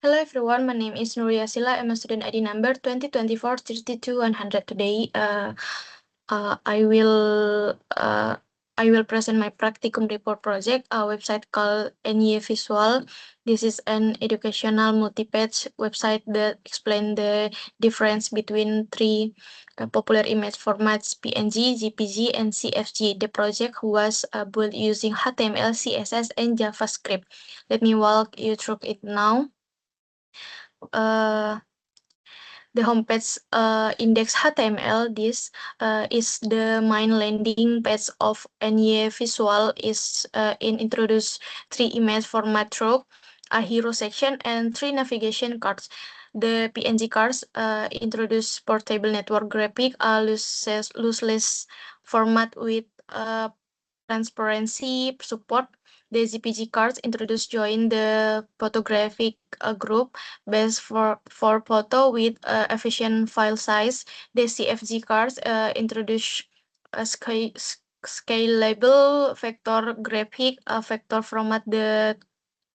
Hello everyone, my name is Nuria Sila. I'm a student ID number 2024-32-100. Today, I will present my practicum report project, a website called NY Visual. This is an educational multi-page website that explains the difference between three popular image formats: PNG, JPG, and CFG. The project was built using HTML, CSS, and JavaScript. Let me walk you through it now. The homepage index HTML. This is the main landing page of NY Visual. Is introduce three image format through a hero section and three navigation cards. The PNG cards introduce portable network graphic, a lossless format with transparency support. The JPG cards introduce join the photographic group based for photo with efficient file size. The CFG cards introduce a scalable vector graphic, a vector format that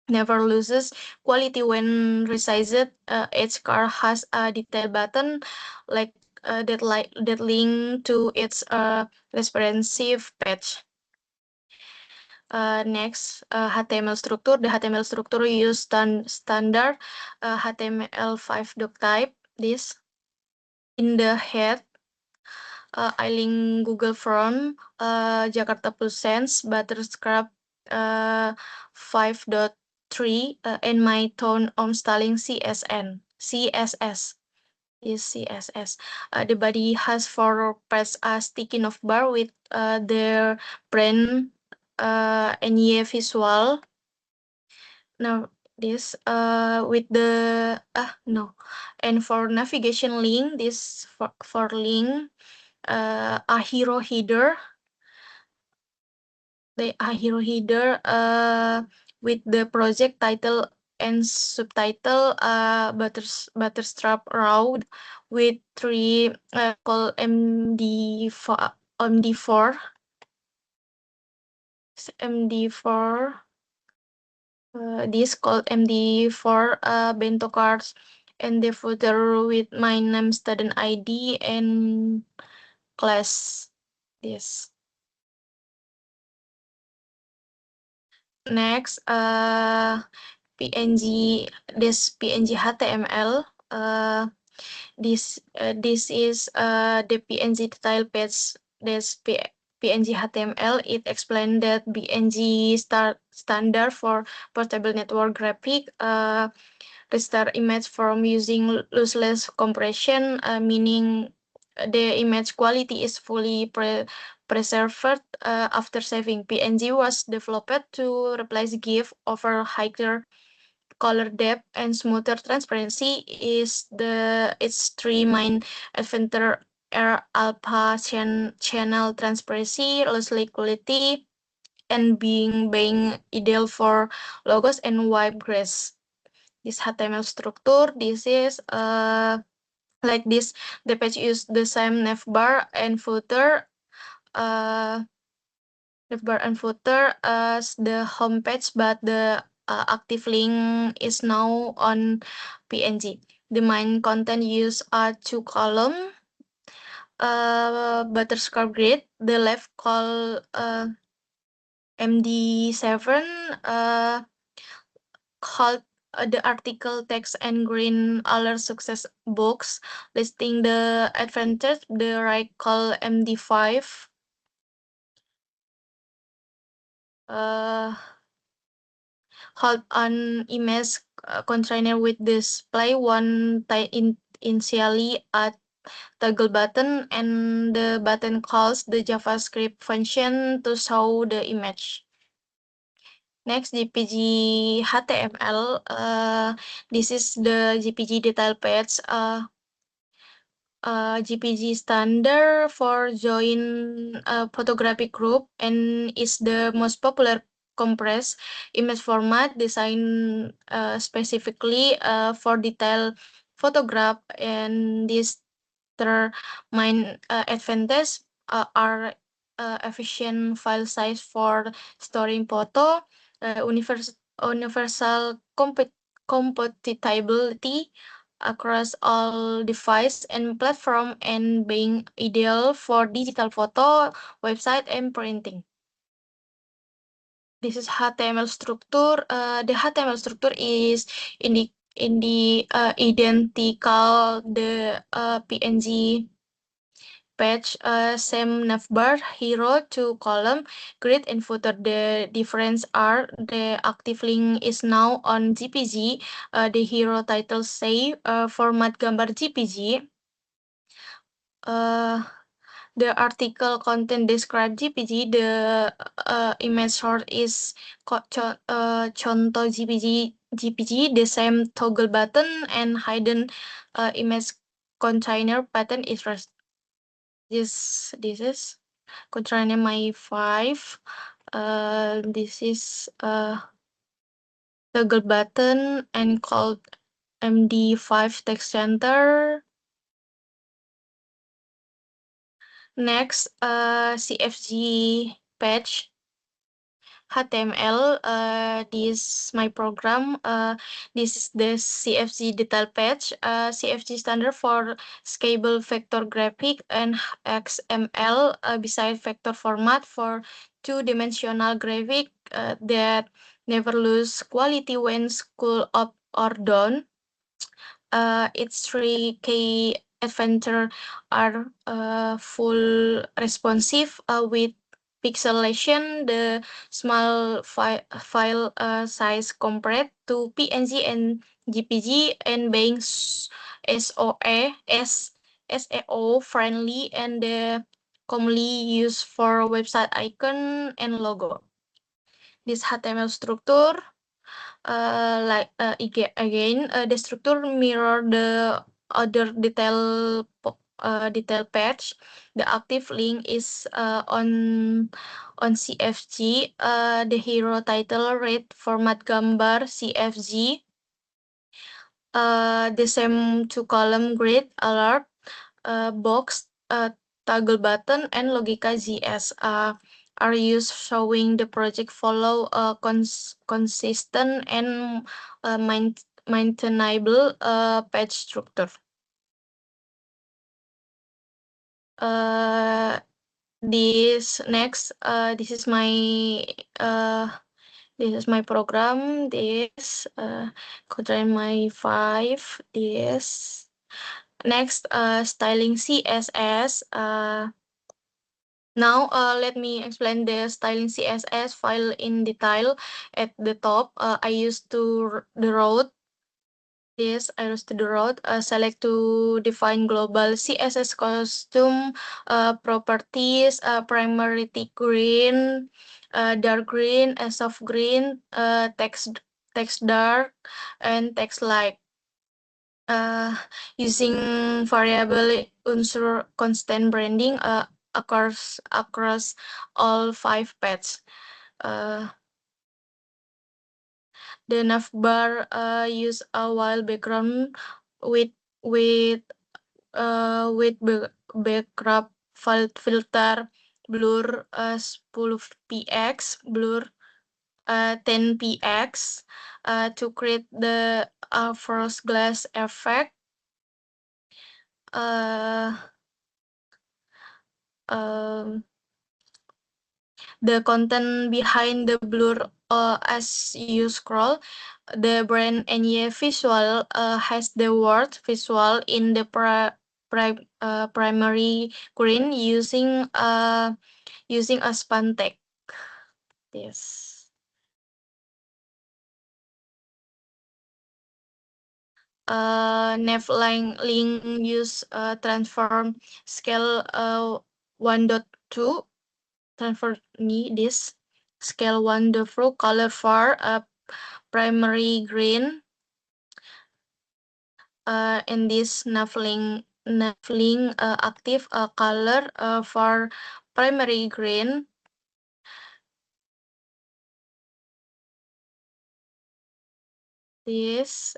never loses quality when resized. Each card has a detail button that link to its responsive page. Next, HTML structure. The HTML structure use standard HTML5 doctype. This in the head, I link Google Form, Jakarta Presents, Butterscrap 5.3, and my tone styling CSS. Is CSS. The body has four parts as sticky of bar with their brand NY Visual. Now this with the and for navigation link, this for link a hero header. The hero header with the project title and subtitle Butterstrap Raw with three called MD4 this called MD4 bento cards, and the footer with my name, student ID, and class. This. Next, PNG. This PNG HTML. This is the PNG style page. This PNG HTML. It explains that PNG standard for portable network graphic. Restore image from using lossless compression, meaning the image quality is fully preserved after saving. PNG was developed to replace GIF over higher color depth and smoother transparency. Its three main advantages are alpha channel transparency, lossy quality, and being ideal for logos and web grace. This HTML structure, this is like this. The page use the same navbar and footer as the home page, but the active link is now on PNG. The main content use are two column, Butterscrap grid. The left call MD7 called the article text and green alert success box listing the advantage. The right call MD5 hold on image container with display one initially at toggle button, and the button calls the JavaScript function to show the image. Next, JPG HTML. This is the JPG detail page. JPG standard for join photographic group and is the most popular compressed image format designed specifically for detailed photograph. And these main advantages are efficient file size for storing photo, universal compatibility across all device and platform, and being ideal for digital photo, website, and printing. This is HTML structure. The HTML structure is in the identical the PNG page, same navbar, hero, to column, grid, and footer. The difference are the active link is now on GPG. The hero title say format gambar GPG. The article content describe GPG. The image source is contoh GPG. The same toggle button and hidden image container pattern is this is container my 5. This is toggle button and called MD5 text center. Next, CFG page HTML. This my program. This is the CFG detail page. CFG standard for scalable vector graphic, and XML beside vector format for two-dimensional graphic that never lose quality when scrolled up or down. Its 3K adventure are full responsive with pixelation, the small file size compared to PNG and GPG, and being SEO friendly, and commonly used for website icon and logo. This HTML structure, again, the structure mirror the other detail page. The active link is on CFG. The hero title read format gambar CFG. The same two column grid alert box, toggle button, and Logica GS are used, showing the project follow a consistent and maintainable page structure. This is my program. This contain my 5. This next, styling CSS. Now, let me explain the styling CSS file in detail. At the top, I used the road. I used the road. Select to define global CSS custom properties, primary green, dark green, soft green, text dark, and text light. Using variable unsur constant branding across all 5 paths. The navbar use a while background with background filter blur 10 px, blur 10 px to create the first glass effect. The content behind the blur as you scroll. The brand NY visual has the word visual in the primary green using a span tag. Yes. Nav link use transform scale 1.2. Transfer this scale 1.2 color for primary green. And this nav link active color for primary green. This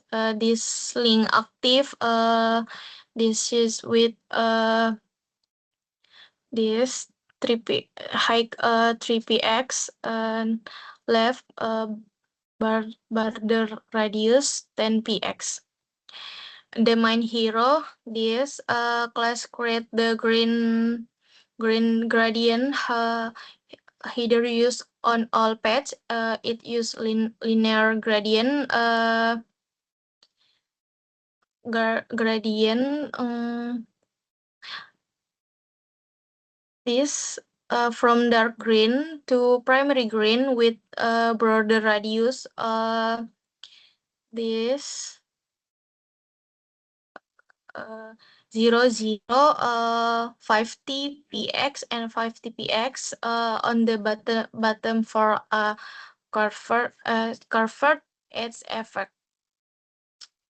link active. This is with this 3p high 3px and left border radius 10 px. The main hero, this class create the green gradient header use on all paths. It use linear gradient gradient this from dark green to primary green with border radius this 50 px and 50 px on the bottom for curved edge effect.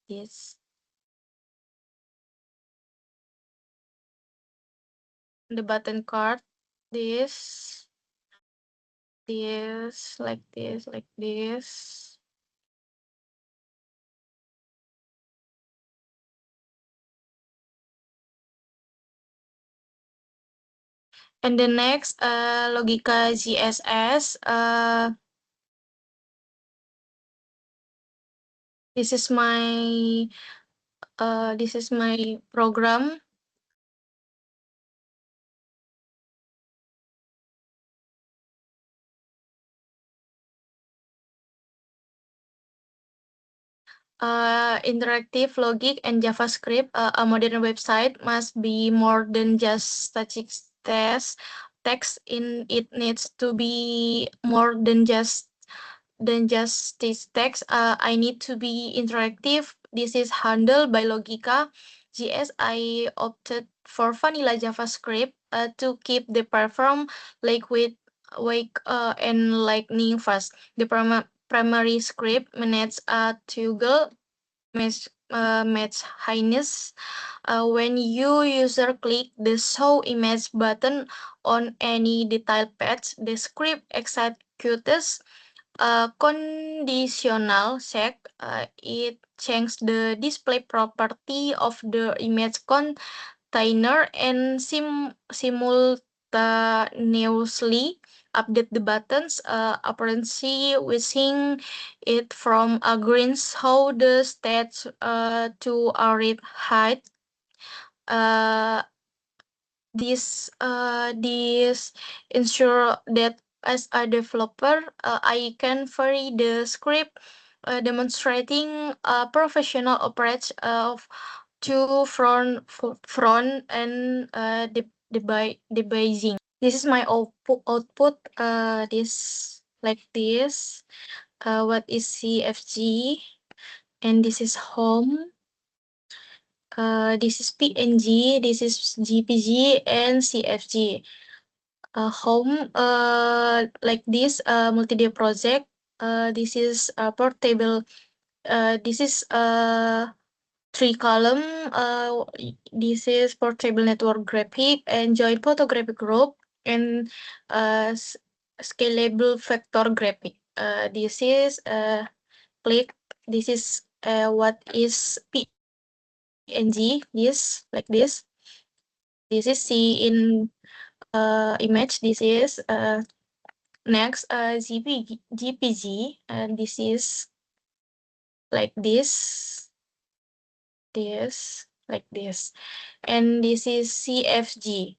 This the button card. This like this. And the next Logica GSS. This is my program. Interactive logic and JavaScript. A modern website must be more than just static text. It needs to be more than just this text. I need to be interactive. This is handled by Logica JS. I opted for vanilla JavaScript to keep the perform liquid wake and lightning fast. The primary script manages a toggle match highness. When you user click the show image button on any detail patch, the script executes conditional check. It changes the display property of the image container and simultaneously update the buttons appearance wishing it from a green show the stats to a red height. This ensure that as a developer I can vary the script demonstrating a professional approach of to front and debugging. This is my output. This like this. What is CFG? And this is home. This is PNG. This is GPG and CFG. Home like this multimedia project. This is portable. This is 3 column. This is portable network graphic and joint photographic group and scalable vector graphic. This is click. This is what is PNG. This like this. This is see in image. This is next GPG. And this is like this like this, and this is CFG.